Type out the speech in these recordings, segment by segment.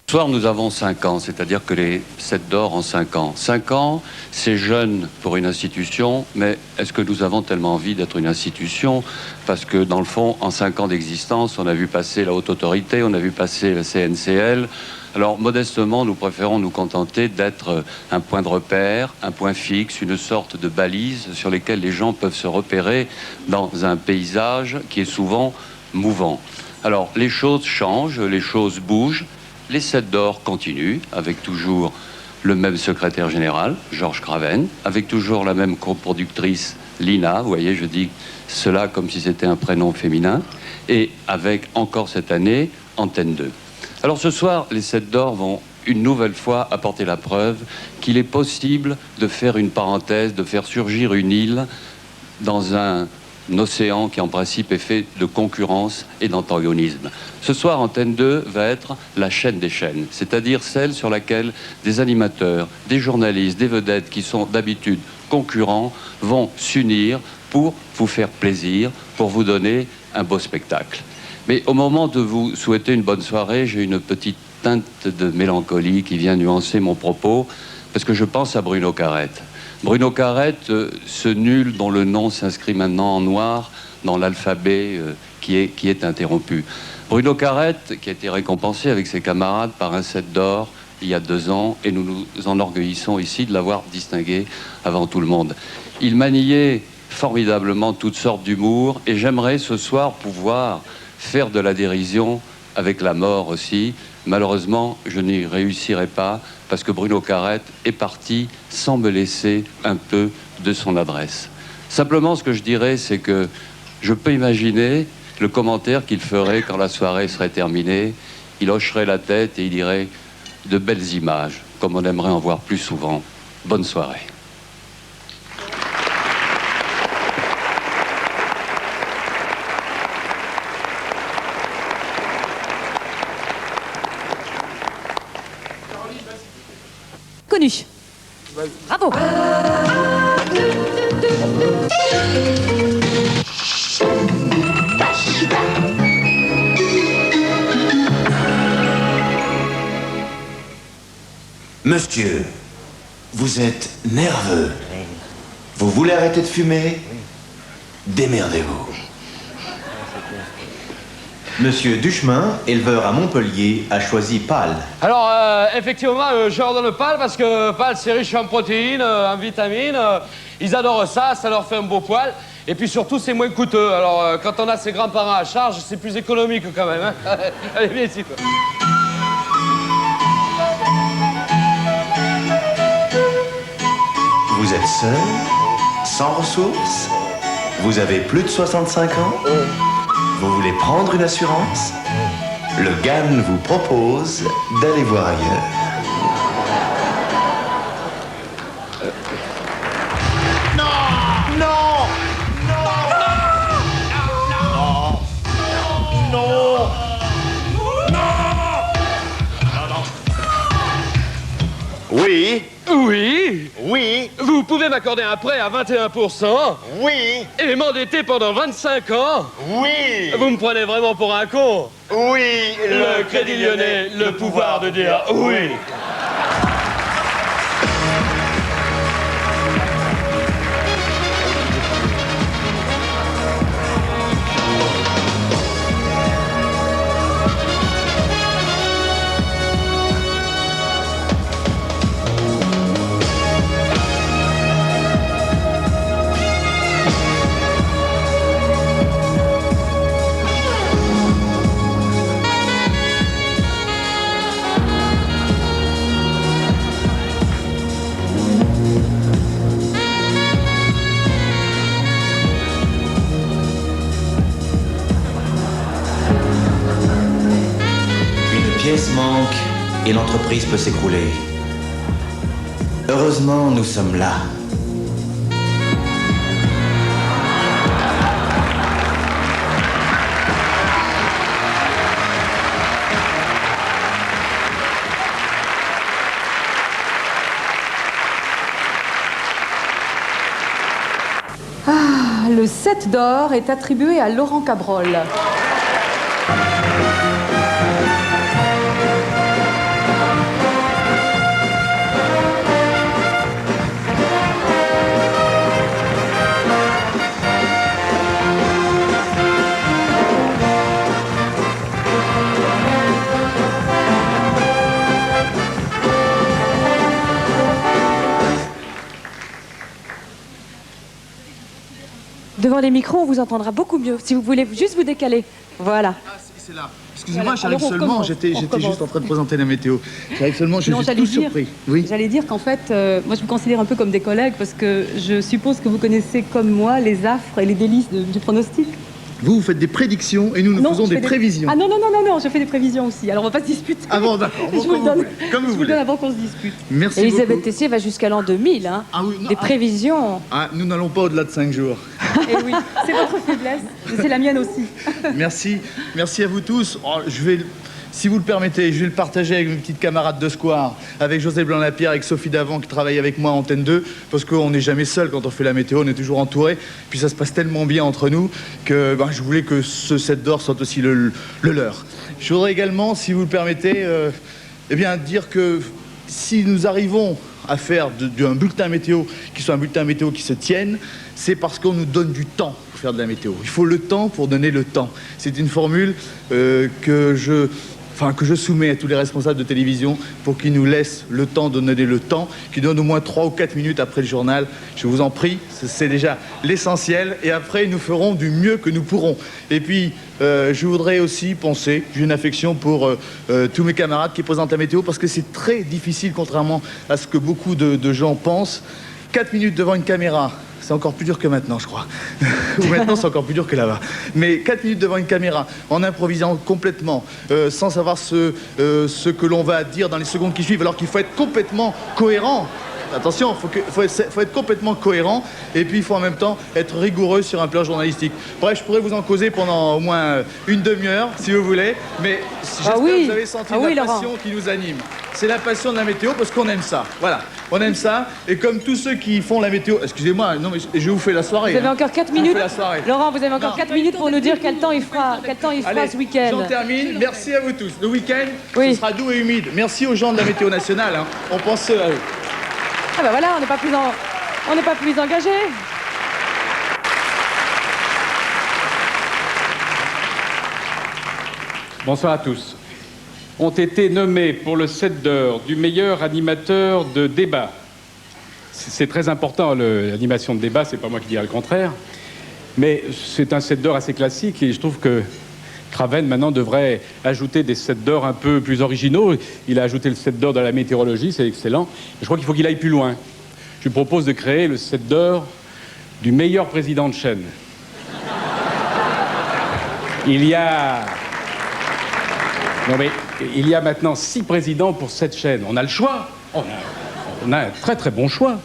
Ce soir, nous avons 5 ans, c'est-à-dire que les 7 d'or en 5 ans. 5 ans, c'est jeune pour une institution, mais est-ce que nous avons tellement envie d'être une institution? Parce que, dans le fond, en 5 ans d'existence, on a vu passer la Haute Autorité, on a vu passer la CNCL. Alors, modestement, nous préférons nous contenter d'être un point de repère, un point fixe, une sorte de balise sur lesquelles les gens peuvent se repérer dans un paysage qui est souvent mouvant. Alors, les choses changent, les choses bougent. Les 7 d'or continuent, avec toujours le même secrétaire général, Georges Craven, avec toujours la même coproductrice, Lina, vous voyez, je dis cela comme si c'était un prénom féminin, et avec encore cette année, Antenne 2. Alors ce soir, les 7 d'or vont une nouvelle fois apporter la preuve qu'il est possible de faire une parenthèse, de faire surgir une île dans un océan qui en principe est fait de concurrence et d'antagonisme. Ce soir, Antenne 2 va être la chaîne des chaînes, c'est-à-dire celle sur laquelle des animateurs, des journalistes, des vedettes qui sont d'habitude concurrents vont s'unir pour vous faire plaisir, pour vous donner un beau spectacle. Mais au moment de vous souhaiter une bonne soirée, j'ai une petite teinte de mélancolie qui vient nuancer mon propos, parce que je pense à Bruno Carrette. Bruno Carrette, ce nul dont le nom s'inscrit maintenant en noir dans l'alphabet qui est interrompu. Bruno Carrette, qui a été récompensé avec ses camarades par un 7 d'or il y a 2 ans, et nous nous enorgueillissons ici de l'avoir distingué avant tout le monde. Il maniait formidablement toutes sortes d'humour, et j'aimerais ce soir pouvoir faire de la dérision avec la mort aussi. Malheureusement, je n'y réussirai pas parce que Bruno Carrette est parti sans me laisser un peu de son adresse. Simplement, ce que je dirais, c'est que je peux imaginer le commentaire qu'il ferait quand la soirée serait terminée. Il hocherait la tête et il dirait « de belles images, comme on aimerait en voir plus souvent. Bonne soirée ». Connu. Bravo. Monsieur, vous êtes nerveux. Vous voulez arrêter de fumer? Démerdez-vous. Monsieur Duchemin, éleveur à Montpellier, a choisi Pâle. Alors, effectivement, je leur donne Pâle parce que Pâle, c'est riche en protéines, en vitamines. Ils adorent ça, ça leur fait un beau poil. Et puis surtout, c'est moins coûteux. Alors, quand on a ses grands-parents à charge, c'est plus économique quand même. Hein. Allez, viens ici, toi. Vous êtes seul? Sans ressources? Vous avez plus de 65 ans? Vous voulez prendre une assurance? Le GAN vous propose d'aller voir ailleurs. Oui. Oui. Oui. Vous pouvez m'accorder un prêt à 21%. Oui. Et m'endetter pendant 25 ans. Oui. Vous me prenez vraiment pour un con. Oui. Le Crédit Lyonnais, le pouvoir de dire oui. Pièce manque et l'entreprise peut s'écrouler. Heureusement, nous sommes là. Ah, le 7 d'or est attribué à Laurent Cabrol. devant les micros, on vous entendra beaucoup mieux. Si vous voulez juste vous décaler. Voilà. Ah, c'est là. Excusez-moi, Voilà. j'arrive Alors, on seulement, commence. j'étais On juste commence. en train de présenter la météo. J'arrive seulement, je Non, suis j'allais tout dire- surpris. Oui. J'allais dire qu'en fait, moi je vous considère un peu comme des collègues parce que je suppose que vous connaissez comme moi les affres et les délices du pronostic. Vous faites des prédictions et nous Non, faisons je des fais prévisions. Ah non, je fais des prévisions aussi. Alors on va pas se disputer. Ah bon, d'accord. Bon, Je vous le comme vous donne. voulez. Comme vous Je vous le voulez. donne avant qu'on se dispute. Merci Elisabeth beaucoup. Tessier va jusqu'à l'an 2000. Hein. Ah oui, non, Des prévisions. Ah, nous n'allons pas au-delà de 5 jours. Et oui, c'est votre faiblesse. Et c'est la mienne aussi. Merci. Merci à vous tous. Oh, si vous le permettez, je vais le partager avec mes petites camarades de Square, avec José Blanc-Lapierre, avec Sophie Davant qui travaille avec moi à Antenne 2, parce qu'on n'est jamais seul quand on fait la météo, on est toujours entouré. Puis ça se passe tellement bien entre nous que je voulais que ce 7 d'or soit aussi le leur. Je voudrais également, si vous le permettez, eh bien, dire que si nous arrivons à faire un bulletin météo qui soit un bulletin météo qui se tienne, c'est parce qu'on nous donne du temps pour faire de la météo. Il faut le temps pour donner le temps. C'est une formule que je soumets à tous les responsables de télévision pour qu'ils nous laissent le temps de donner le temps, qu'ils donnent au moins 3 ou 4 minutes après le journal. Je vous en prie, c'est déjà l'essentiel. Et après, nous ferons du mieux que nous pourrons. Et puis, je voudrais aussi penser, j'ai une affection pour tous mes camarades qui présentent la météo, parce que c'est très difficile, contrairement à ce que beaucoup de gens pensent. 4 minutes devant une caméra, c'est encore plus dur que maintenant, je crois. Ou maintenant, c'est encore plus dur que là-bas. Mais 4 minutes devant une caméra, en improvisant complètement, sans savoir ce que l'on va dire dans les secondes qui suivent, alors qu'il faut être complètement cohérent. Attention, faut être complètement cohérent, et puis il faut en même temps être rigoureux sur un plan journalistique. Bref, je pourrais vous en causer pendant au moins une demi-heure, si vous voulez, mais j'espère que vous avez senti la passion qui nous anime. C'est la passion de la météo, parce qu'on aime ça. Voilà, on aime ça, et comme tous ceux qui font la météo... Excusez-moi, non mais je vous fais la soirée. Vous avez encore 4 minutes. Laurent, vous avez encore Non. 4 minutes pour nous dire quel temps il fera Allez, ce week-end. j'en termine. Merci à vous tous. Le week-end, Oui. ce sera doux et humide. Merci aux gens de la météo nationale. Hein. On pense à eux. Ah ben voilà, on n'est pas plus engagés. Bonsoir à tous. Ont été nommés pour le 7 d'or du meilleur animateur de débat. C'est très important, l'animation de débat, c'est pas moi qui dirais le contraire. Mais c'est un 7 d'or assez classique et je trouve que Craven, maintenant, devrait ajouter des 7 d'or un peu plus originaux. Il a ajouté le 7 d'or dans la météorologie, c'est excellent. Je crois qu'il faut qu'il aille plus loin. Je lui propose de créer le 7 d'or du meilleur président de chaîne. Il y a maintenant 6 présidents pour 7 chaînes. On a le choix. On a un très très bon choix.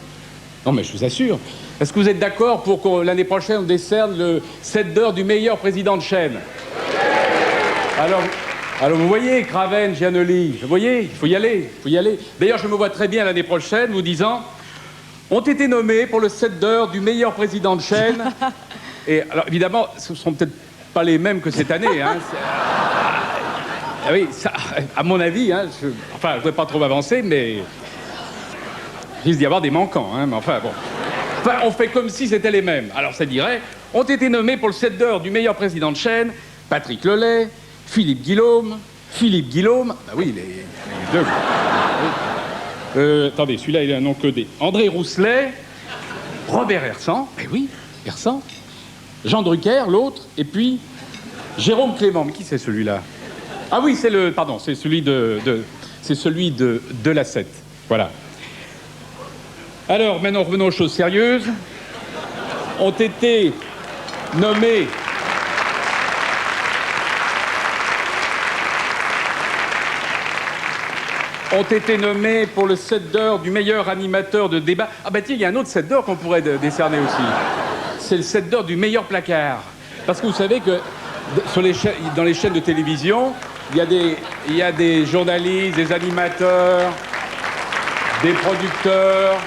Non mais je vous assure. Est-ce que vous êtes d'accord pour que l'année prochaine on décerne le 7 d'or du meilleur président de chaîne? Alors vous voyez, Craven, Giannoli, vous voyez, il faut y aller. D'ailleurs, je me vois très bien l'année prochaine vous disant, ont été nommés pour le 7 d'or du meilleur président de chaîne. Et alors évidemment, ce ne sont peut-être pas les mêmes que cette année. Hein. Ah oui, ça, à mon avis, hein, je ne voudrais pas trop m'avancer, mais il risque d'y avoir des manquants. Hein, mais enfin, bon. Enfin, on fait comme si c'était les mêmes. Alors ça dirait, ont été nommés pour le 7 d'or du meilleur président de chaîne, Patrick Lelay, Philippe Guillaume. Bah oui, les deux. Attendez, celui-là, il a un nom codé. André Rousselet, Robert Hersan, eh oui, Hersan, Jean Drucker, l'autre, et puis Jérôme Clément. Mais qui c'est celui-là? Ah oui, c'est celui de la 7. Voilà. Alors, maintenant, revenons aux choses sérieuses. Ont été nommés pour le 7 d'or du meilleur animateur de débat. Ah bah tiens, il y a un autre 7 d'or qu'on pourrait décerner aussi. C'est le 7 d'or du meilleur placard. Parce que vous savez que dans les chaînes de télévision, il y a des journalistes, des animateurs, des producteurs.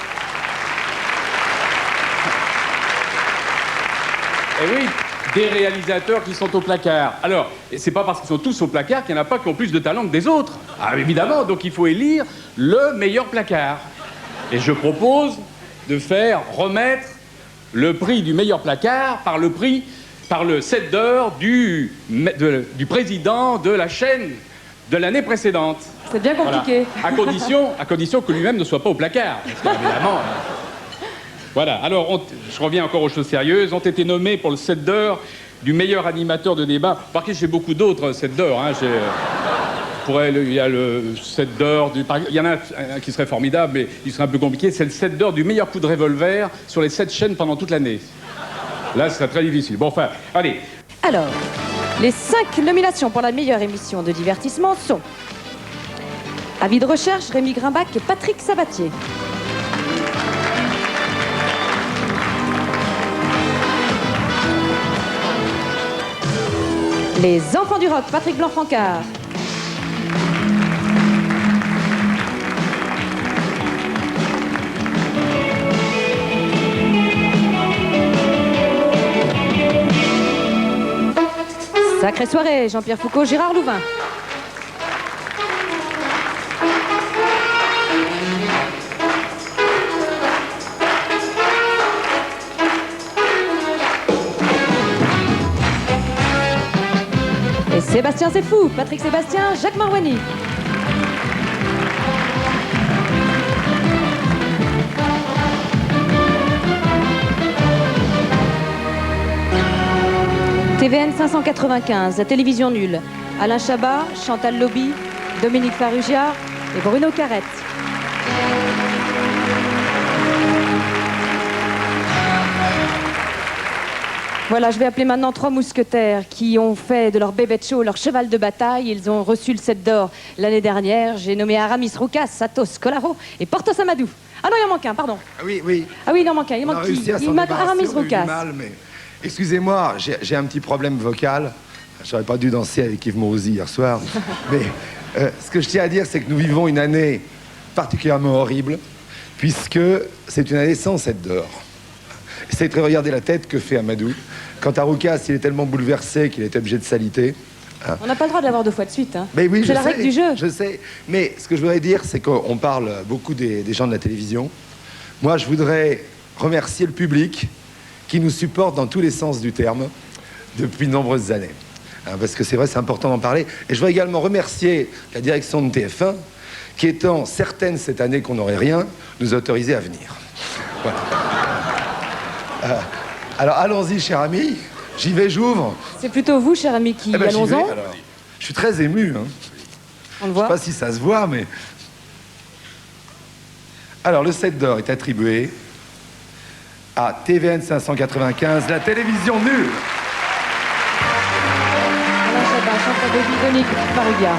Et oui, des réalisateurs qui sont au placard. Alors, c'est pas parce qu'ils sont tous au placard qu'il n'y en a pas qui ont plus de talent que des autres. Ah, évidemment, donc il faut élire le meilleur placard. Et je propose de faire remettre le prix du meilleur placard par le 7 d'or du président de la chaîne de l'année précédente. C'est bien compliqué. Voilà. À condition que lui-même ne soit pas au placard. Parce qu'évidemment... Voilà, alors je reviens encore aux choses sérieuses. Ont été nommés pour le 7 d'or du meilleur animateur de débat. Par contre, j'ai beaucoup d'autres 7 d'or. Hein. Il y a le 7 d'or il y en a un qui serait formidable, mais il serait un peu compliqué. C'est le 7 d'or du meilleur coup de revolver sur les 7 chaînes pendant toute l'année. Là, ce serait très difficile. Bon, enfin, allez. Alors, les 5 nominations pour la meilleure émission de divertissement sont Avis de recherche, Rémi Grimbach et Patrick Sabatier. Les Enfants du Rock, Patrick Blanc-Francard. Sacrée soirée, Jean-Pierre Foucault, Gérard Louvain. Et Sébastien c'est fou, Patrick Sébastien, Jacques Marouani. TVN 595, la télévision nulle. Alain Chabat, Chantal Lobby, Dominique Farrugia et Bruno Carrette. Voilà, je vais appeler maintenant 3 mousquetaires qui ont fait de leur bébé show leur cheval de bataille. Ils ont reçu le 7 d'or l'année dernière. J'ai nommé Aramis Roukas, Satos Colaro et Portos Amadou. Ah non, il en manque un, pardon. Ah oui, oui. Ah oui, il en manque un. Il manque qui? Il manque Aramis Roukas. Excusez-moi, j'ai un petit problème vocal. J'aurais pas dû danser avec Yves Mourouzi hier soir. Mais ce que je tiens à dire, c'est que nous vivons une année particulièrement horrible, puisque c'est une année sans 7 d'or. C'est très regarder la tête que fait Amadou. Quant à Roukas, il est tellement bouleversé qu'il est obligé de s'aliter. Hein. On n'a pas le droit de l'avoir 2 fois de suite. Hein. Mais oui, c'est la règle du jeu. Je sais. Mais ce que je voudrais dire, c'est qu'on parle beaucoup des gens de la télévision. Moi, je voudrais remercier le public qui nous supporte dans tous les sens du terme depuis de nombreuses années. Hein, parce que c'est vrai, c'est important d'en parler. Et je voudrais également remercier la direction de TF1 qui, étant certaine cette année qu'on n'aurait rien, nous a autorisé à venir. Voilà. Alors allons-y, cher ami. J'y vais, j'ouvre. C'est plutôt vous, cher ami, qui allons-en. Je suis très ému. Hein. On le voit. Je sais pas si ça se voit, mais... Alors, le 7 d'or est attribué à TVN 595, la télévision nulle. Alain Chabat, Chantal Lobby, Dominique Farrugia.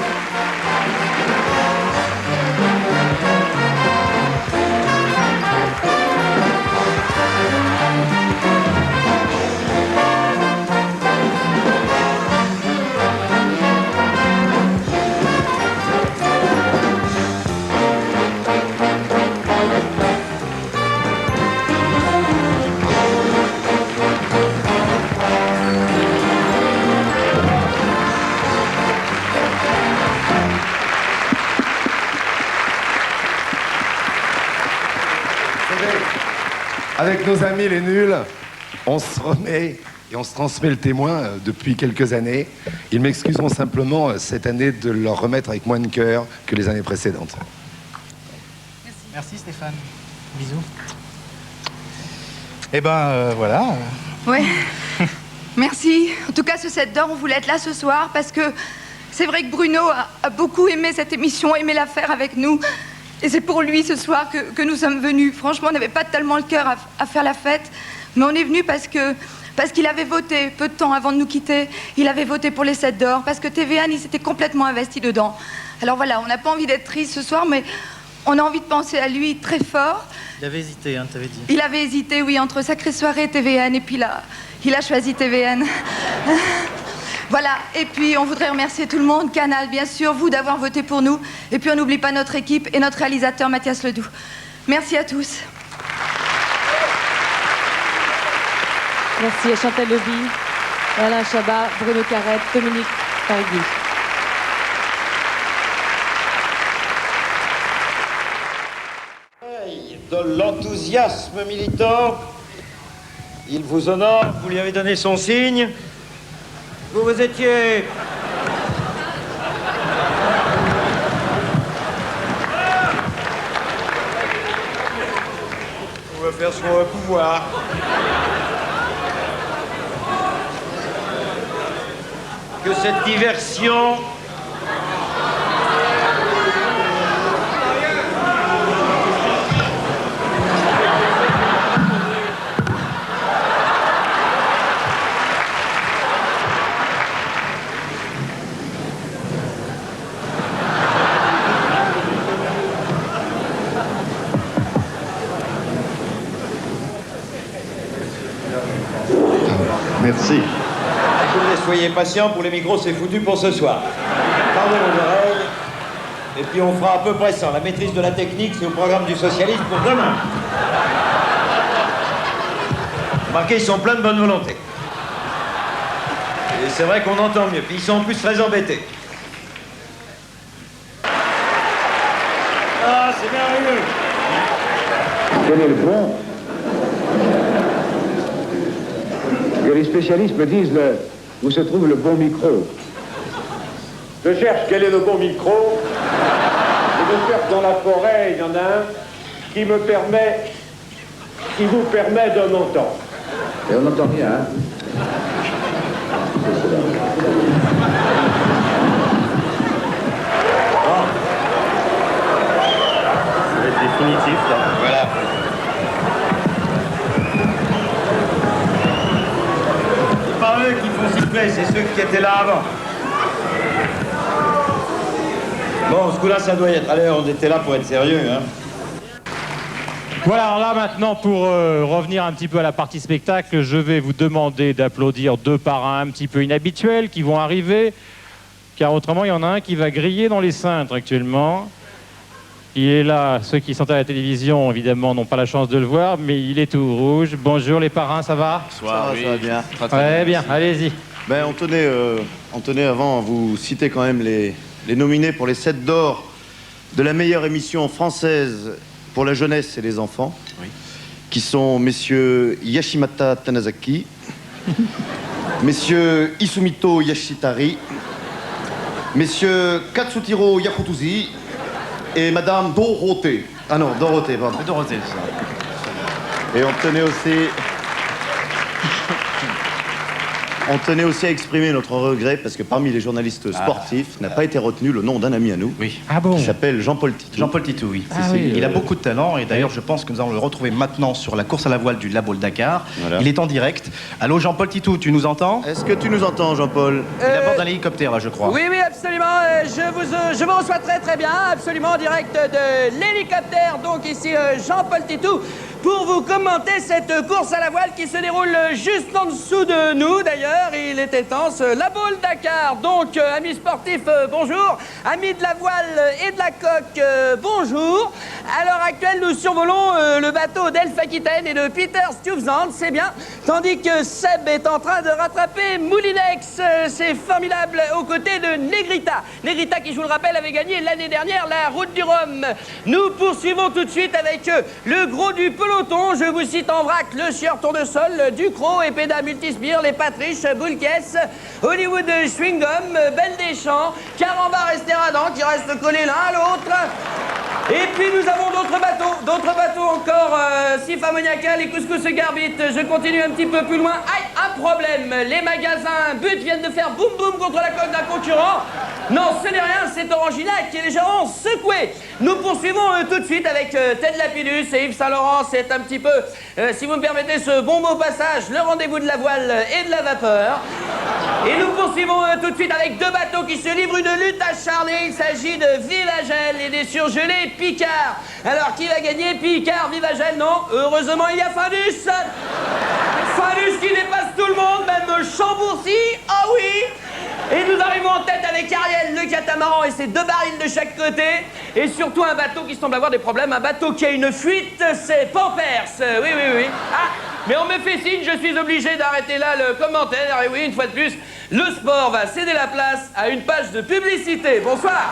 Avec nos amis les nuls, on se remet et on se transmet le témoin depuis quelques années. Ils m'excuseront simplement cette année de leur remettre avec moins de cœur que les années précédentes. Merci Stéphane. Bisous. Eh ben voilà. Ouais. Merci. En tout cas, ce 7 d'or, on voulait être là ce soir parce que c'est vrai que Bruno a beaucoup aimé cette émission, aimé la faire avec nous. Et c'est pour lui ce soir que nous sommes venus. Franchement, on n'avait pas tellement le cœur à faire la fête, mais on est venus parce qu'il avait voté peu de temps avant de nous quitter. Il avait voté pour les 7 d'or parce que TVN, il s'était complètement investi dedans. Alors voilà, on n'a pas envie d'être triste ce soir, mais on a envie de penser à lui très fort. Il avait hésité, hein, t'avais dit. Il avait hésité, oui, entre Sacrée Soirée et TVN, et puis là, il a choisi TVN. Voilà, et puis on voudrait remercier tout le monde, Canal bien sûr, vous d'avoir voté pour nous, et puis on n'oublie pas notre équipe et notre réalisateur Mathias Ledoux. Merci à tous. Merci à Chantal Lobby, Alain Chabat, Bruno Carrette, Dominique Farrugia. De l'enthousiasme militant, il vous honore, vous lui avez donné son signe. Vous étiez... faire son pouvoir. Que cette diversion Merci. Écoutez, soyez patients, pour les micros, c'est foutu pour ce soir. Tendez vos oreilles, et puis on fera à peu près ça. La maîtrise de la technique, c'est au programme du socialisme pour demain. Remarquez, ils sont pleins de bonne volonté. Et c'est vrai qu'on entend mieux, puis ils sont en plus très embêtés. Ah, c'est merveilleux. Quel est le point? Que les spécialistes me disent où se trouve le bon micro. Je cherche quel est le bon micro. Et je cherche dans la forêt, il y en a un qui vous permet de m'entendre. Et on n'entend rien, hein? Ça va être définitif, là. Voilà. C'est pas eux qui font siffler, c'est ceux qui étaient là avant. Bon, ce coup-là, ça doit y être. Allez, on était là pour être sérieux, hein. Voilà, alors là maintenant pour revenir un petit peu à la partie spectacle, je vais vous demander d'applaudir deux parrains un petit peu inhabituels qui vont arriver, car autrement il y en a un qui va griller dans les cintres actuellement. Il est là, ceux qui sont à la télévision évidemment n'ont pas la chance de le voir, mais il est tout rouge. Bonjour les parrains, ça va? Bonsoir, ça va bien. Très bien, allez-y. Ben, on tenait avant à vous citer quand même les nominés pour les 7 d'or de la meilleure émission française pour la jeunesse et les enfants, qui sont messieurs Yashimata Tanazaki, messieurs Isumito Yashitari, messieurs Katsutiro Yakutuzi et madame Dorothée. Ah non, Dorothée, pardon. Dorothée, c'est ça. Et on tenait aussi à exprimer notre regret parce que parmi les journalistes sportifs n'a pas été retenu le nom d'un ami à nous. Oui. Ah bon? Qui s'appelle Jean-Paul Titou. Jean-Paul Titou, oui. Ah oui. Il a beaucoup de talent et d'ailleurs je pense que nous allons le retrouver maintenant sur la course à la voile du Labo de Dakar. Voilà. Il est en direct. Allô Jean-Paul Titou, tu nous entends? Est-ce que tu nous entends, Jean-Paul? Il aborde un hélicoptère là, je crois. Oui, oui, absolument. Je vous reçois très très bien, absolument en direct de l'hélicoptère. Donc ici Jean-Paul Titou pour vous commenter cette course à la voile qui se déroule juste en dessous de nous d'ailleurs. Il est temps, ce Labo de Dakar. Donc amis sportifs, bonjour. Amis de la voile et de la coque, bonjour. À l'heure actuelle, nous survolons le bateau d'Elf Aquitaine et de Peter Stuyvesant, c'est bien. Tandis que Seb est en train de rattraper Moulinex, c'est formidable, aux côtés de Negrita. Negrita qui, je vous le rappelle, avait gagné l'année dernière la Route du Rhum. Nous poursuivons tout de suite avec le gros du peloton. Je vous cite en vrac le Sieur Tournesol, Ducrot, Epeda Multispire, les Patriches, Boulkes, Hollywood Chewing-Gum, Belle Deschamps, Carambar Esteradan qui restent collés l'un à l'autre. Et puis nous avons d'autres bateaux encore, Sif Ammoniaca, les Couscous Garbit. Je continue un petit peu plus loin. Aïe, un problème. Les magasins But viennent de faire boum boum contre la coque d'un concurrent. Non, ce n'est rien, c'est Oranginac qui est légèrement secoué. Nous poursuivons tout de suite avec Ted Lapidus et Yves Saint-Laurent. C'est un petit peu, si vous me permettez ce bon mot passage, le rendez-vous de la voile et de la vapeur. Et nous poursuivons tout de suite avec deux bateaux qui se livrent une lutte acharnée. Il s'agit de Vivagel et des surgelés Picard. Alors, qui va gagner? Picard, Vivagel? Non, heureusement, il y a Findus. Findus qui dépasse tout le monde, même Chambourcy. Ah oui! Et nous arrivons en tête avec Ariel, le catamaran et ses deux barils de chaque côté. Et surtout un bateau qui semble avoir des problèmes. Un bateau qui a une fuite, c'est Pampers. Oui, oui, oui. Ah, mais on me fait signe, je suis obligé d'arrêter là le commentaire. Et oui, une fois de plus, le sport va céder la place à une page de publicité. Bonsoir.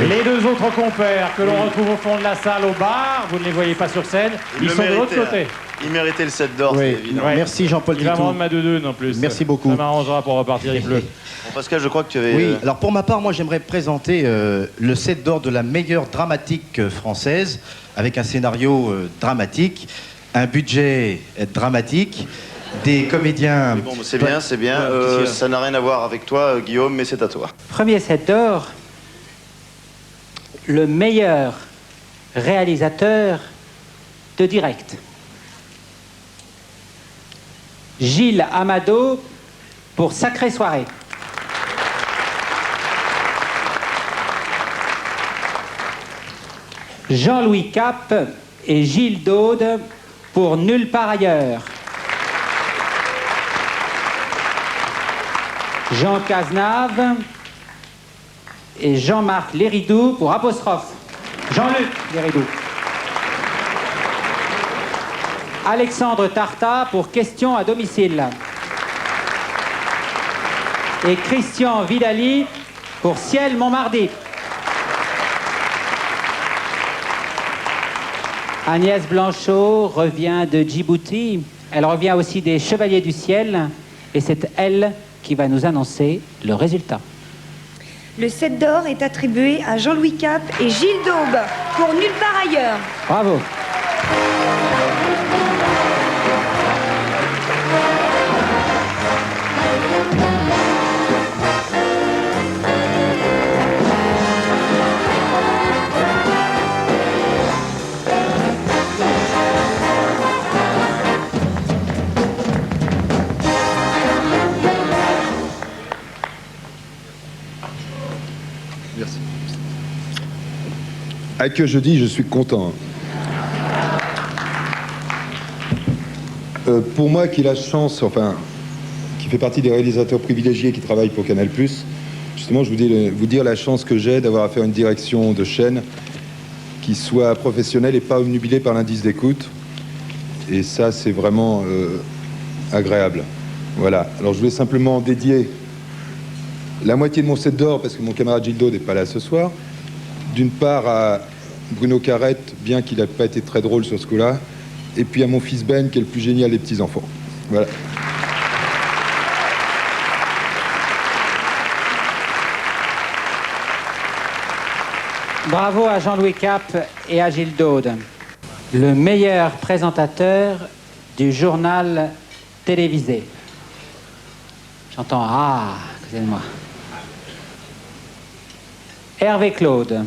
Les deux autres compères que l'on retrouve au fond de la salle au bar, vous ne les voyez pas sur scène, ils sont de l'autre côté. Il méritait le 7 d'or, Oui. c'est évident. Ouais. Merci Jean-Paul Il va me Titou. rendre ma doudoune en plus. Merci beaucoup. Ça m'arrangera pour repartir les bleus. Bon, Pascal, je crois que tu avais... Oui, alors pour ma part, moi j'aimerais présenter le 7 d'or de la meilleure dramatique française, avec un scénario dramatique, un budget dramatique, des comédiens... Bon, c'est bien, c'est bien. Ça n'a rien à voir avec toi, Guillaume, mais c'est à toi. Premier 7 d'or, le meilleur réalisateur de direct. Gilles Amado pour Sacrée Soirée. Jean-Louis Cap et Gilles Daude pour Nulle part ailleurs. Jean Cazenave et Jean-Marc Léridou pour Apostrophe. Jean-Luc Léridou. Alexandre Tarta pour Question à domicile. Et Christian Vidali pour Ciel Montmardi. Agnès Blanchot revient de Djibouti. Elle revient aussi des Chevaliers du Ciel. Et c'est elle qui va nous annoncer le résultat. Le 7 d'or est attribué à Jean-Louis Cap et Gilles Daube pour Nulle part ailleurs. Bravo. Merci. À que je dis, je suis content. Pour moi, qui a la chance, enfin, qui fait partie des réalisateurs privilégiés qui travaillent pour Canal+, justement, je voulais vous dire la chance que j'ai d'avoir à faire une direction de chaîne qui soit professionnelle et pas obnubilée par l'indice d'écoute. Et ça, c'est vraiment agréable. Voilà. Alors, je voulais simplement dédier la moitié de mon 7 d'or, parce que mon camarade Gildo n'est pas là ce soir, d'une part à Bruno Carrette, bien qu'il n'ait pas été très drôle sur ce coup-là, et puis à mon fils Ben, qui est le plus génial des petits-enfants. Voilà. Bravo à Jean-Louis Cap et à Gilles Daude. Le meilleur présentateur du journal télévisé. J'entends « Ah », excusez-moi. Hervé Claude.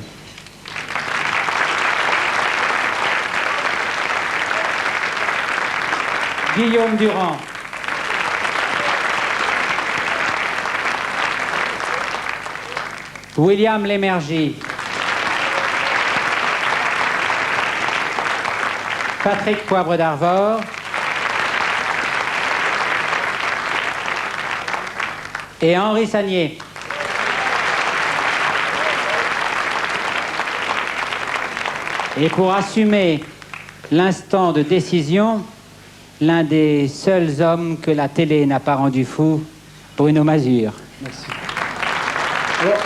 Guillaume Durand. William Lémergie. Patrick Poivre d'Arvor. Et Henri Sagnier. Et pour assumer l'instant de décision, l'un des seuls hommes que la télé n'a pas rendu fou, Bruno Mazur. Merci. Alors,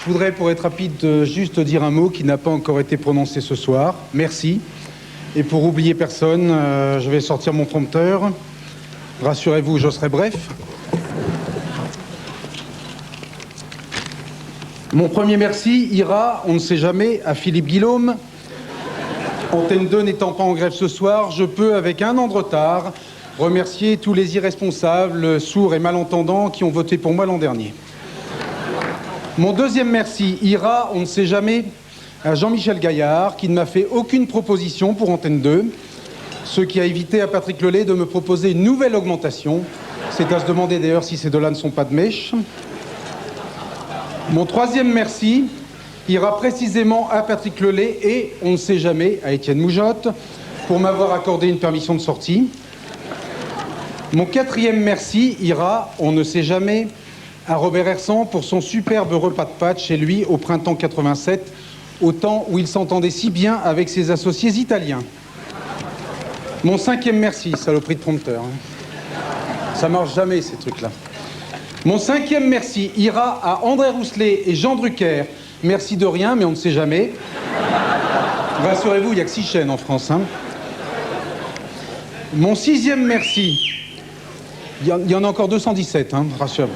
je voudrais, pour être rapide, juste dire un mot qui n'a pas encore été prononcé ce soir. Merci. Et pour oublier personne, je vais sortir mon prompteur. Rassurez-vous, je serai bref. Mon premier merci ira, on ne sait jamais, à Philippe Guillaume. Antenne 2 n'étant pas en grève ce soir, je peux, avec un an de retard, remercier tous les irresponsables, sourds et malentendants qui ont voté pour moi l'an dernier. Mon deuxième merci ira, on ne sait jamais, à Jean-Michel Gaillard, qui ne m'a fait aucune proposition pour Antenne 2, ce qui a évité à Patrick Lelay de me proposer une nouvelle augmentation. C'est à se demander d'ailleurs si ces deux-là ne sont pas de mèche. Mon troisième merci ira précisément à Patrick Lelay et, on ne sait jamais, à Étienne Moujotte, pour m'avoir accordé une permission de sortie. Mon quatrième merci ira, on ne sait jamais, à Robert Hersan pour son superbe repas de pâtes chez lui au printemps 87, au temps où il s'entendait si bien avec ses associés italiens. Mon cinquième merci, saloperie de prompteur. Ça marche jamais, ces trucs-là. Mon 5e merci ira à André Rousselet et Jean Drucker. Merci de rien, mais on ne sait jamais. Rassurez-vous, il n'y a que 6 chaînes en France. Hein. Mon 6e merci, il y en a encore 217, hein, rassurez-vous.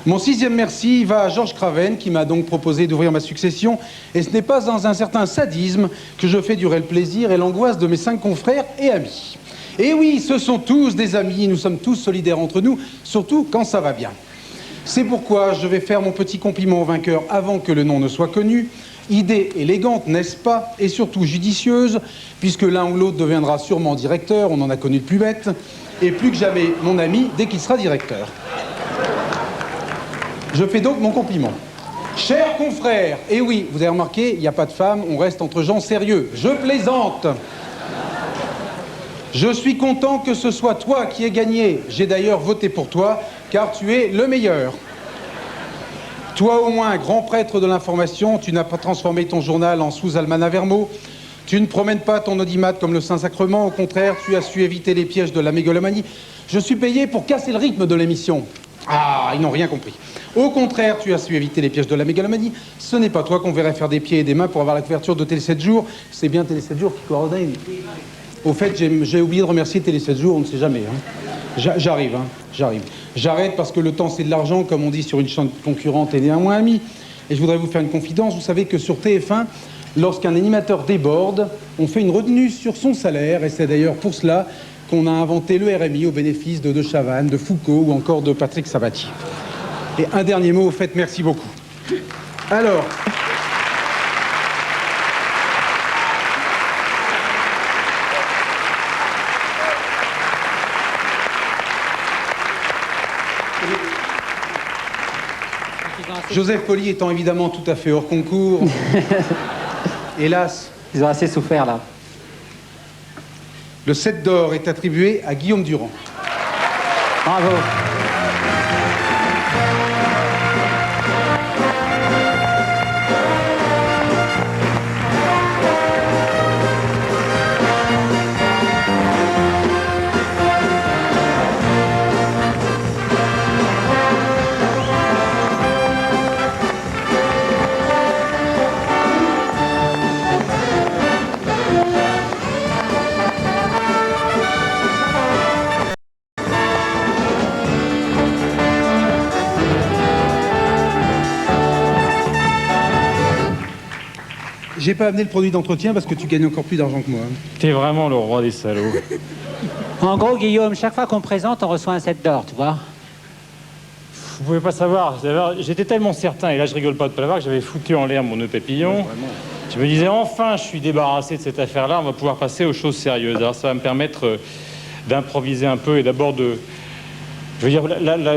Mon 6e merci va à Georges Craven, qui m'a donc proposé d'ouvrir ma succession. Et ce n'est pas dans un certain sadisme que je fais durer le plaisir et l'angoisse de mes 5 confrères et amis. Et oui, ce sont tous des amis, nous sommes tous solidaires entre nous, surtout quand ça va bien. C'est pourquoi je vais faire mon petit compliment au vainqueur avant que le nom ne soit connu. Idée élégante, n'est-ce pas, et surtout judicieuse, puisque l'un ou l'autre deviendra sûrement directeur, on en a connu de plus bête, et plus que jamais mon ami dès qu'il sera directeur. Je fais donc mon compliment. Chers confrères, et oui, vous avez remarqué, il n'y a pas de femmes, on reste entre gens sérieux. Je plaisante. Je suis content que ce soit toi qui aies gagné. J'ai d'ailleurs voté pour toi, car tu es le meilleur. Toi au moins, grand prêtre de l'information, tu n'as pas transformé ton journal en sous-almanach Vermeau. Tu ne promènes pas ton audimat comme le Saint-Sacrement. Au contraire, tu as su éviter les pièges de la mégalomanie. Je suis payé pour casser le rythme de l'émission. Ah, ils n'ont rien compris. Au contraire, tu as su éviter les pièges de la mégalomanie. Ce n'est pas toi qu'on verrait faire des pieds et des mains pour avoir la couverture de Télé 7 jours. C'est bien Télé 7 jours qui coordonne. Au fait, j'ai oublié de remercier Télé 7 jours, on ne sait jamais. Hein. J'arrive. J'arrête parce que le temps, c'est de l'argent, comme on dit sur une chaîne concurrente et néanmoins amie. Et je voudrais vous faire une confidence. Vous savez que sur TF1, lorsqu'un animateur déborde, on fait une retenue sur son salaire. Et c'est d'ailleurs pour cela qu'on a inventé le RMI au bénéfice de Chavannes, de Foucault ou encore de Patrick Sabatier. Et un dernier mot, au fait, merci beaucoup. Alors... Joseph Poli étant évidemment tout à fait hors concours, hélas... Ils ont assez souffert, là. Le 7 d'or est attribué à Guillaume Durand. Bravo. J'ai pas amené le produit d'entretien parce que tu gagnes encore plus d'argent que moi. T'es vraiment le roi des salauds. En gros, Guillaume, chaque fois qu'on présente, on reçoit un 7 d'or, tu vois. Vous pouvez pas savoir. J'étais tellement certain, et là je rigole pas de pas l'avoir, que j'avais foutu en l'air mon nœud papillon. Je me disais, enfin, je suis débarrassé de cette affaire-là, on va pouvoir passer aux choses sérieuses. Alors ça va me permettre d'improviser un peu et d'abord de... Je veux dire,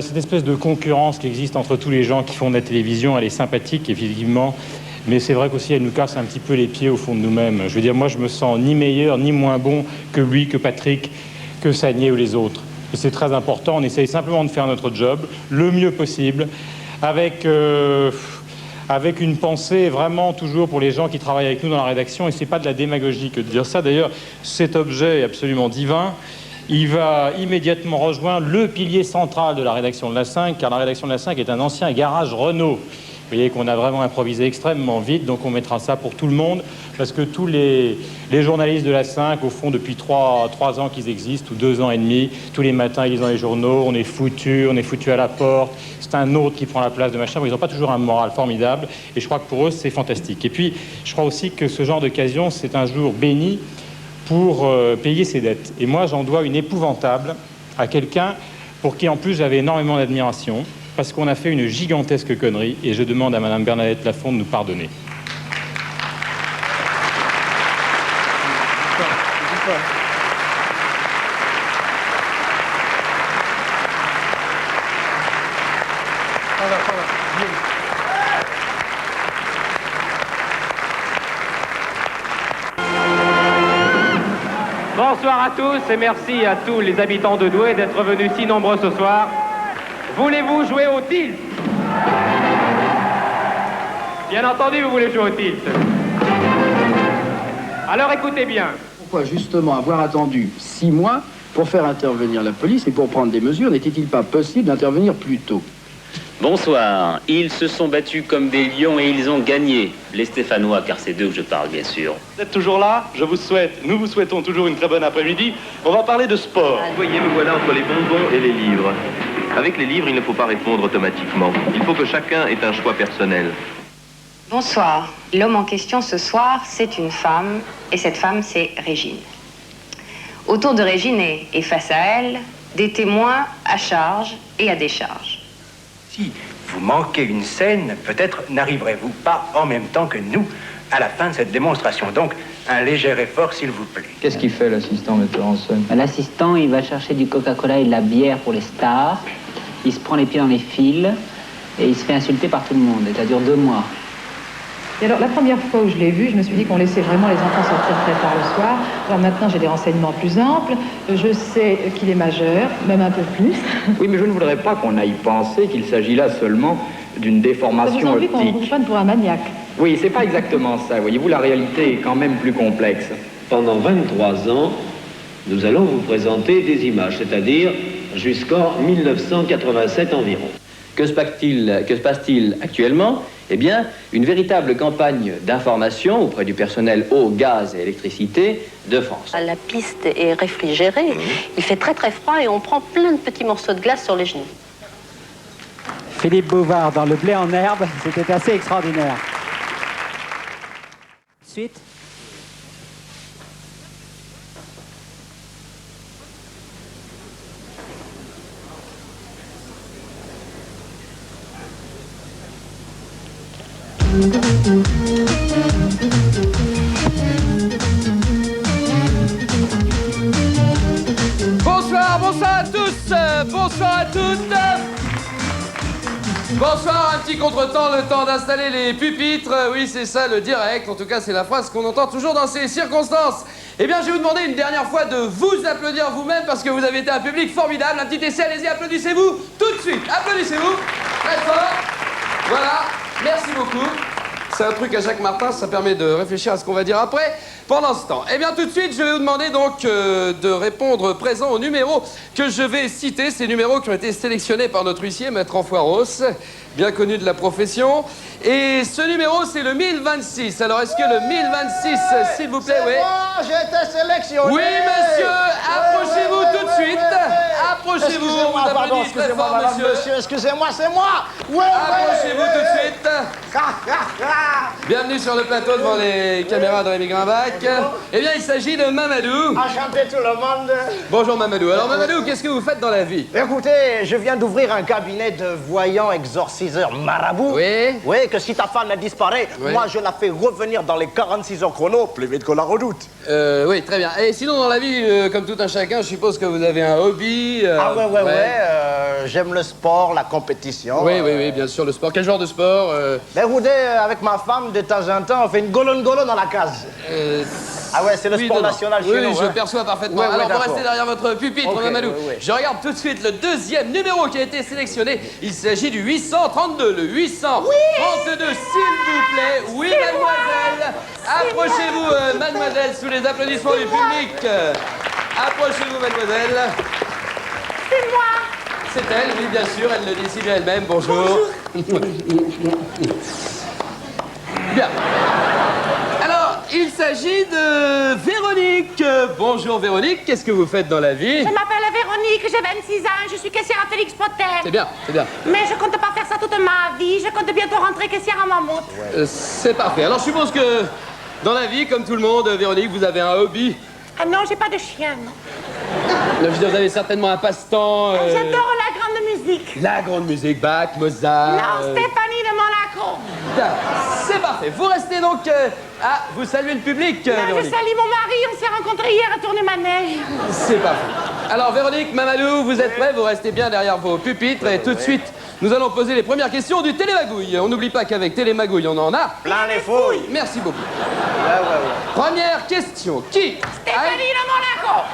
cette espèce de concurrence qui existe entre tous les gens qui font de la télévision, elle est sympathique, effectivement. Mais c'est vrai qu'aussi, elle nous casse un petit peu les pieds au fond de nous-mêmes. Je veux dire, moi, je me sens ni meilleur, ni moins bon que lui, que Patrick, que Sagné ou les autres. Et c'est très important. On essaye simplement de faire notre job le mieux possible, avec une pensée vraiment toujours pour les gens qui travaillent avec nous dans la rédaction. Et c'est pas de la démagogie que de dire ça. D'ailleurs, cet objet est absolument divin. Il va immédiatement rejoindre le pilier central de la rédaction de la 5, car la rédaction de la 5 est un ancien garage Renault. Vous voyez qu'on a vraiment improvisé extrêmement vite, donc on mettra ça pour tout le monde, parce que tous les journalistes de la 5, au fond, depuis 3 ans qu'ils existent, ou 2 ans et demi, tous les matins, ils lisent dans les journaux, on est foutus à la porte, c'est un autre qui prend la place de machin, ils n'ont pas toujours un moral formidable, et je crois que pour eux, c'est fantastique. Et puis, je crois aussi que ce genre d'occasion, c'est un jour béni pour payer ses dettes. Et moi, j'en dois une épouvantable à quelqu'un pour qui, en plus, j'avais énormément d'admiration, parce qu'on a fait une gigantesque connerie, et je demande à Madame Bernadette Lafont de nous pardonner. Bonsoir à tous et merci à tous les habitants de Douai d'être venus si nombreux ce soir. Voulez-vous jouer au tilt? Bien entendu, vous voulez jouer au tilt. Alors écoutez bien. Pourquoi justement avoir attendu 6 mois pour faire intervenir la police et pour prendre des mesures? N'était-il pas possible d'intervenir plus tôt? Bonsoir. Ils se sont battus comme des lions et ils ont gagné. Les Stéphanois, car c'est d'eux que je parle, bien sûr. Vous êtes toujours là? Nous vous souhaitons toujours une très bonne après-midi. On va parler de sport. Vous voyez, me voilà entre les bonbons et les livres. Avec les livres, il ne faut pas répondre automatiquement. Il faut que chacun ait un choix personnel. Bonsoir. L'homme en question ce soir, c'est une femme, et cette femme, c'est Régine. Autour de Régine et face à elle, des témoins à charge et à décharge. Si vous manquez une scène, peut-être n'arriverez-vous pas en même temps que nous à la fin de cette démonstration. Donc, un léger effort, s'il vous plaît. Qu'est-ce qu'il fait, l'assistant metteur en scène? L'assistant, il va chercher du Coca-Cola et de la bière pour les stars. Il se prend les pieds dans les fils et il se fait insulter par tout le monde. Et ça dure 2 mois. Et alors, la première fois où je l'ai vu, je me suis dit qu'on laissait vraiment les enfants sortir très tard le soir. Alors maintenant, j'ai des renseignements plus amples. Je sais qu'il est majeur, même un peu plus. Oui, mais je ne voudrais pas qu'on aille penser qu'il s'agit là seulement d'une déformation Ça vous envie optique. qu'on vous prenne pour un maniaque? Oui, c'est pas exactement ça. Voyez-vous, la réalité est quand même plus complexe. Pendant 23 ans, nous allons vous présenter des images, c'est-à-dire jusqu'en 1987 environ. Que se passe-t-il actuellement? Eh bien, une véritable campagne d'information auprès du personnel eau, gaz et électricité de France. La piste est réfrigérée, il fait très très froid et on prend plein de petits morceaux de glace sur les genoux. Philippe Bouvard dans Le blé en herbe, c'était assez extraordinaire. Suite. Bonsoir, bonsoir à tous, bonsoir à toutes. Bonsoir, un petit contretemps, le temps d'installer les pupitres. Oui, c'est ça le direct, en tout cas c'est la phrase qu'on entend toujours dans ces circonstances. Eh bien, je vais vous demander une dernière fois de vous applaudir vous-même parce que vous avez été un public formidable. Un petit essai, allez-y, applaudissez-vous tout de suite. Applaudissez-vous, très fort. Voilà, merci beaucoup. C'est un truc à Jacques Martin, ça permet de réfléchir à ce qu'on va dire après. Pendant ce temps, eh bien tout de suite, je vais vous demander donc de répondre présent aux numéros que je vais citer. Ces numéros qui ont été sélectionnés par notre huissier, Maître Enfoiros, bien connu de la profession. Et ce numéro, c'est le 1026. Alors, est-ce que le 1026, s'il vous plaît, oui? Moi, j'ai été sélectionné. Oui, monsieur, approchez-vous tout de suite. Approchez-vous, vous applaudissez très fort, monsieur. Excusez-moi, c'est moi. Approchez-vous tout de suite. Bienvenue sur le plateau devant les caméras de Rémi Grimbac. Eh bien, il s'agit de Mamadou. Enchanté tout le monde. Bonjour Mamadou. Alors Mamadou, qu'est-ce que vous faites dans la vie? Écoutez, je viens d'ouvrir un cabinet de voyants exorciseurs marabout. Oui. Oui, que si ta femme disparaît, Oui. moi je la fais revenir dans les 46 heures chrono, plus vite que la redoute. Oui, très bien. Et sinon, dans la vie, comme tout un chacun, je suppose que vous avez un hobby. Ah ouais. J'aime le sport, la compétition. Oui, bien sûr, le sport. Quel genre de sport Ben écoutez, avec ma femme, de temps en temps, on fait une golon dans la case. Ah ouais, c'est le sport national chez nous. Oui, je hein. perçois parfaitement. Ouais, Alors, vous d'accord. restez derrière votre pupitre, Ok, Mamadou. ouais. Je regarde tout de suite le deuxième numéro qui a été sélectionné. Il s'agit du 832. Le 832, s'il vous plaît. Oui, mademoiselle. Approchez-vous, mademoiselle, sous les applaudissements du public. Approchez-vous, mademoiselle. C'est moi. C'est elle, oui, bien sûr, elle le décide elle-même. Bonjour. Bien. Alors, il s'agit de Véronique. Bonjour Véronique, qu'est-ce que vous faites dans la vie? Je m'appelle Véronique, j'ai 26 ans, je suis caissière à Félix Potter. C'est bien, c'est bien. Mais je compte pas faire ça toute ma vie, je compte bientôt rentrer caissière à Mammouth. C'est parfait. Alors, je suppose que dans la vie, comme tout le monde, Véronique, vous avez un hobby. Ah non, j'ai pas de chien, non. Je veux dire, vous avez certainement un passe-temps. J'adore la grande musique. La grande musique, Bach, Mozart. Non, Stéphanie de Monaco. C'est parfait. Vous restez donc. Vous saluez le public, Non, je Véronique. salue mon mari, on s'est rencontrés hier à Tournai-Manège. C'est parfait. Alors, Véronique, Mamadou, vous êtes prêts? Vous restez bien derrière vos pupitres. Et tout de suite, nous allons poser les premières questions du Télémagouille. On n'oublie pas qu'avec Télémagouille, on en a plein les fouilles. Merci beaucoup. Première question. Qui Stéphanie de Monaco.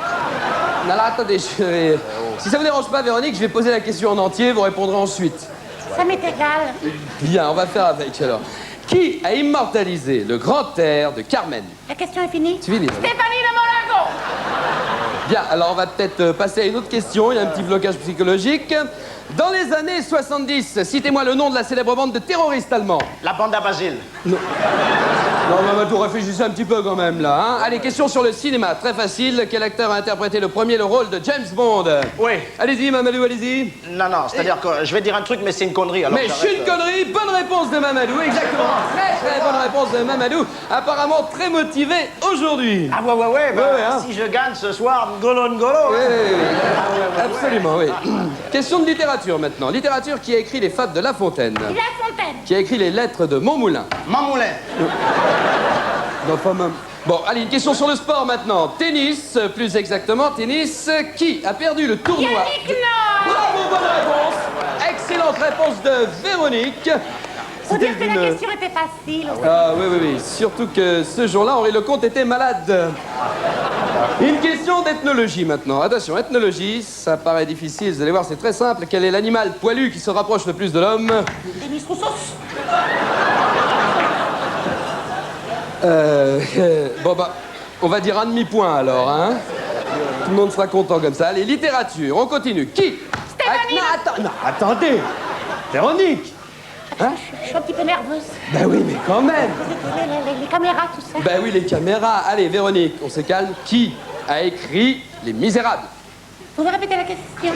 Non, là, attendez, si ça vous dérange pas, Véronique, je vais poser la question en entier, vous répondrez ensuite. Ça m'est égal. Bien, on va faire avec alors. Qui a immortalisé le grand air de Carmen? La question est finie. C'est fini. Stéphanie de Monaco. Bien, alors on va peut-être passer à une autre question. Il y a un petit blocage psychologique. Dans les années 70, citez-moi le nom de la célèbre bande de terroristes allemands. La bande à Basile. Non. Non, Mamadou, réfléchissez un petit peu quand même, là. Hein. Allez, question sur le cinéma. Très facile. Quel acteur a interprété le rôle de James Bond? Oui. Allez-y, Mamadou, allez-y. Non, non, c'est-à-dire que je vais dire un truc, mais c'est une connerie. Alors mais c'est une connerie. Bonne réponse de Mamadou, exactement. Très bonne réponse de Mamadou. Apparemment très motivé aujourd'hui. Ah ouais, bah, hein. si je gagne ce soir, ngolo. Absolument, oui. Question de littérature maintenant. Littérature qui a écrit les fables de La Fontaine. La Fontaine. Qui a écrit les lettres de Montmoulin. Montmoulin. Enfin, même. Bon, allez, une question sur le sport maintenant. Tennis, plus exactement, tennis. Qui a perdu le tournoi? Yannick Noah. Bravo, bonne réponse. Excellente réponse de Véronique. Faut dire que la question était facile. Ah oui. Surtout que ce jour-là, Henri Lecomte était malade. Une question d'ethnologie maintenant. Attention, ethnologie, ça paraît difficile, vous allez voir, c'est très simple. Quel est l'animal poilu qui se rapproche le plus de l'homme? Demis Roussos. Bon bah, on va dire un demi-point alors, hein. Tout le monde sera content comme ça. Allez, littérature, on continue. Qui? Stéphanie. Non, attendez. Véronique. Hein? Je suis un petit peu nerveuse. Ben oui, mais quand même. Les caméras, tout ça. Ben oui, les caméras. Allez, Véronique, on se calme. Qui a écrit Les Misérables? Vous pouvez répéter la question?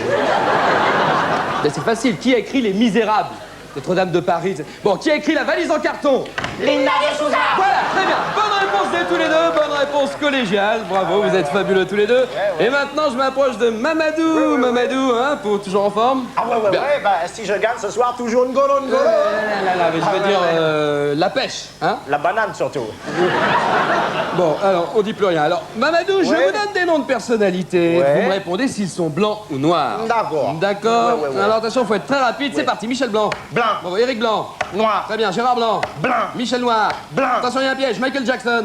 Ben c'est facile. Qui a écrit Les Misérables? Notre-Dame de Paris. Bon, qui a écrit La valise en carton? Linda de Souza. Voilà, très bien. Bonne réponse de tous les deux. Bonne réponse collégiale. Bravo, vous êtes fabuleux tous les deux. Et maintenant, je m'approche de Mamadou. Mamadou, hein, pour toujours en forme. Ah ouais, bah si je gagne ce soir, toujours ngolo. Mais je veux dire, la pêche, hein? La banane surtout. Bon, alors, on dit plus rien. Alors, Mamadou, je vous donne des noms de personnalités. Vous me répondez s'ils sont blancs ou noirs. D'accord. D'accord. Alors, attention, faut être très rapide. C'est parti. Michel Blanc. Blanc. Bon, Éric Blanc. Noir. Très bien. Gérard Blanc. Blanc. Michel Noir. Blanc. Attention, il y a un piège. Michael Jackson.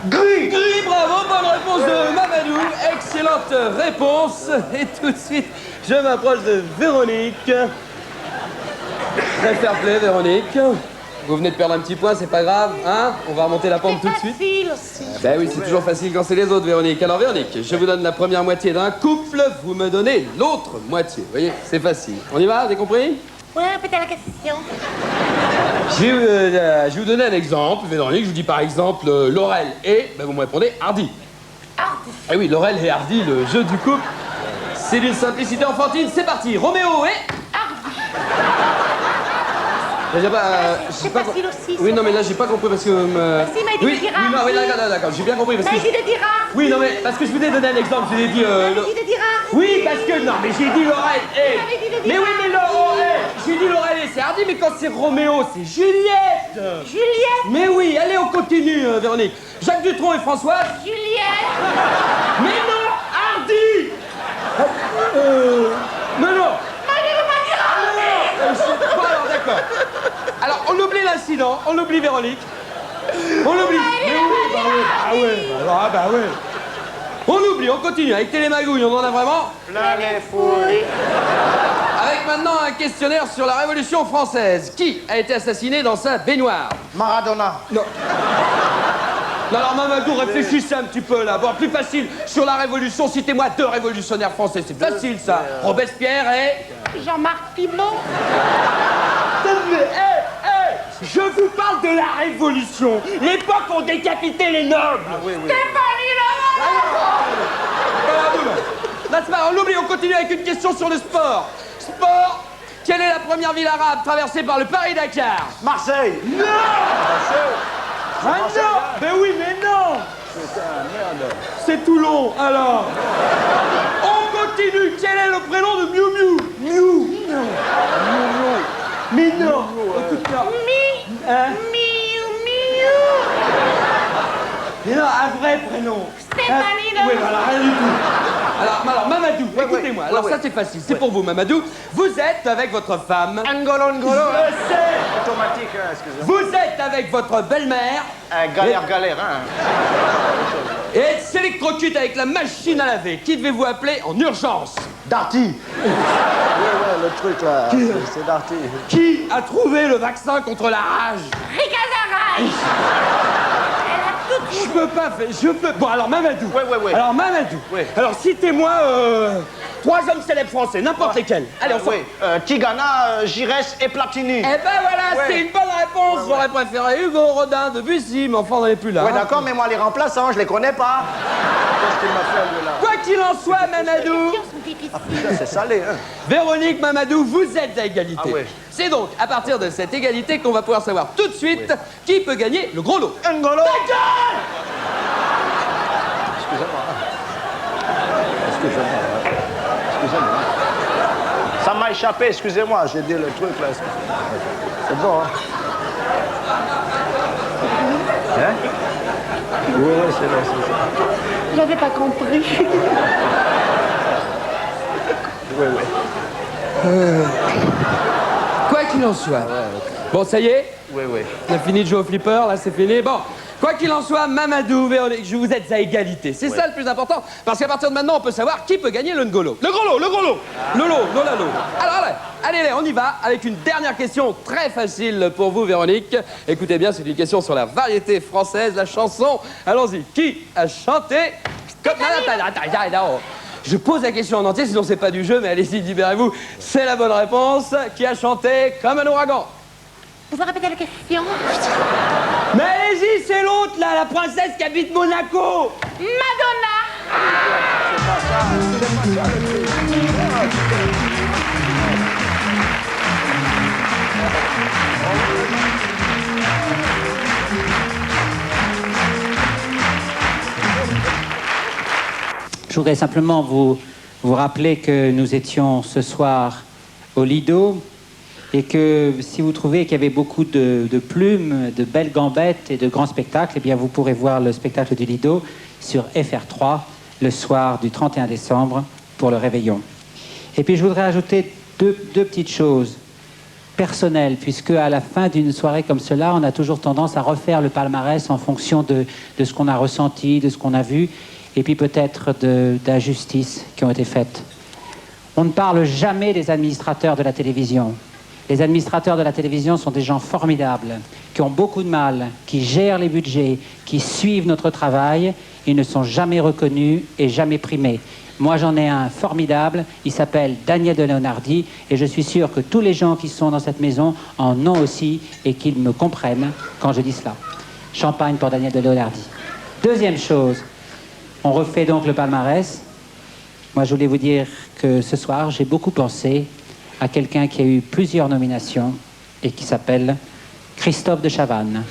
Gris. Gris, bravo. Bonne réponse de Mamadou. Excellente réponse. Et tout de suite, je m'approche de Véronique. Très fair play, Véronique. Vous venez de perdre un petit point, c'est pas grave, hein? On va remonter la pente tout de suite. C'est facile aussi. Ben oui, c'est toujours facile quand c'est les autres, Véronique. Alors, Véronique, je vous donne la première moitié d'un couple, vous me donnez l'autre moitié. Vous voyez, c'est facile. On y va, vous avez compris? Oui, répétez la question. Je vais vous donner un exemple, Véronique. Je vous dis par exemple Laurel et, ben vous me répondez Hardy. Hardy. Eh oui, Laurel et Hardy, le jeu du couple. C'est d'une simplicité enfantine. C'est parti. Roméo et... C'est facile aussi. Oui, non, mais là, j'ai pas compris parce que... Si, il m'a dit de dire oui, non, oui, d'accord, j'ai bien compris parce que... Il m'a dit de dire Oui, non, mais parce que je vous ai donné un exemple, je vous ai dit... Il m'a dit de dire Oui, parce que... Non, mais j'ai dit Laurel et... Mais oui, mais Laurel J'ai dit Laurel et c'est Hardy, mais quand c'est Roméo, c'est Juliette. Juliette. Mais oui, allez, on continue, Véronique. Jacques Dutronc et Françoise. Juliette. Mais non, Hardy. Mais non. Bon, alors, d'accord. Alors, on oublie l'incident, on oublie Véronique. On oublie. Bah ouais. On oublie, on continue. Avec Télémagouille, on en a vraiment Plein les fouilles. Avec maintenant un questionnaire sur la Révolution française. Qui a été assassiné dans sa baignoire? Maradona. Non. Non, alors Mamadou, réfléchissez un petit peu là. Bon, plus facile. Sur la Révolution, citez-moi 2 révolutionnaires français. C'est facile ça. Robespierre et... Jean-Marc Pimon. Je vous parle de la Révolution. L'époque où on décapitait les nobles. Stéphanie Là, c'est pas, on l'oublie, on continue avec une question sur le sport. Sport, quelle est la première ville arabe traversée par le Paris-Dakar? Marseille. Non. Ah non. Ben oui, mais non. C'est Toulon, alors. On continue. Quel est le prénom de Miu Miu? Miu. Mais non. Écoute ça. Mais non, un vrai prénom. Stéphanie. Oui, voilà, rien du tout. Alors Mamadou, écoutez-moi. Alors ça, c'est facile. C'est pour vous, Mamadou. Vous êtes avec votre femme. Ngolo. Je sais. Automatique, excusez-moi. Vous êtes avec votre belle-mère. Galère, hein. Et elle s'électrocute avec la machine à laver. Qui devez-vous appeler en urgence? Darty. Ouais, le truc là. C'est Darty. Qui a trouvé le vaccin contre la rage? Ricazara. Elle a tout Je peux pas faire, je peux... Bon, alors Mamadou. Ouais. Alors Mamadou. Ouais. Alors citez-moi 3 hommes célèbres français, n'importe lesquels. Allez, on sort. Tigana, Giresse et Platini. Eh ben voilà, c'est une bonne réponse. J'aurais préféré Hugo, Rodin, Debussy, mais enfin on n'en est plus là. Ouais, d'accord, mais moi les remplaçants, je les connais pas. Qu'est-ce qu'il m'a fait, lui, là? Quoi qu'il en soit, Mamadou. Ah putain, c'est salé, hein. Véronique, Mamadou, vous êtes à égalité. Ah ouais. C'est donc à partir de cette égalité qu'on va pouvoir savoir tout de suite qui peut gagner le gros lot. N'Golo. Ta gueule! Excusez-moi. Ça m'a échappé, excusez-moi, j'ai dit le truc là. C'est bon, hein? Hein? Oui, c'est bon, c'est ça. J'avais pas compris. Oui. Quoi qu'il en soit. Bon, ça y est? Oui. On a fini de jouer au flipper, là c'est fini. Bon, quoi qu'il en soit, Mamadou, Véronique, vous êtes à égalité. C'est ça le plus important, parce qu'à partir de maintenant, on peut savoir qui peut gagner le N'Golo. Le gros lot. Le lot, non la lot. Alors, allez, on y va avec une dernière question très facile pour vous, Véronique. Écoutez bien, c'est une question sur la variété française, la chanson. Allons-y, qui a chanté... Je pose la question en entier, sinon c'est pas du jeu, mais allez-y, libérez-vous. C'est la bonne réponse. Qui a chanté comme un ouragan? Vous pouvez répéter la question? Mais allez-y, c'est l'autre, là, la princesse qui habite Monaco. Madonna. Je voudrais simplement vous rappeler que nous étions ce soir au Lido et que si vous trouvez qu'il y avait beaucoup de plumes, de belles gambettes et de grands spectacles, eh bien vous pourrez voir le spectacle du Lido sur FR3 le soir du 31 décembre pour le réveillon. Et puis je voudrais ajouter deux petites choses personnelles, puisque à la fin d'une soirée comme cela, on a toujours tendance à refaire le palmarès en fonction de ce qu'on a ressenti, de ce qu'on a vu, et puis peut-être d'injustices qui ont été faites. On ne parle jamais des administrateurs de la télévision. Les administrateurs de la télévision sont des gens formidables, qui ont beaucoup de mal, qui gèrent les budgets, qui suivent notre travail. Ils ne sont jamais reconnus et jamais primés. Moi, j'en ai un formidable, il s'appelle Daniel de Leonardi, et je suis sûr que tous les gens qui sont dans cette maison en ont aussi et qu'ils me comprennent quand je dis cela. Champagne pour Daniel de Leonardi. Deuxième chose, on refait donc le palmarès. Moi, je voulais vous dire que ce soir, j'ai beaucoup pensé à quelqu'un qui a eu plusieurs nominations et qui s'appelle Christophe de Chavannes.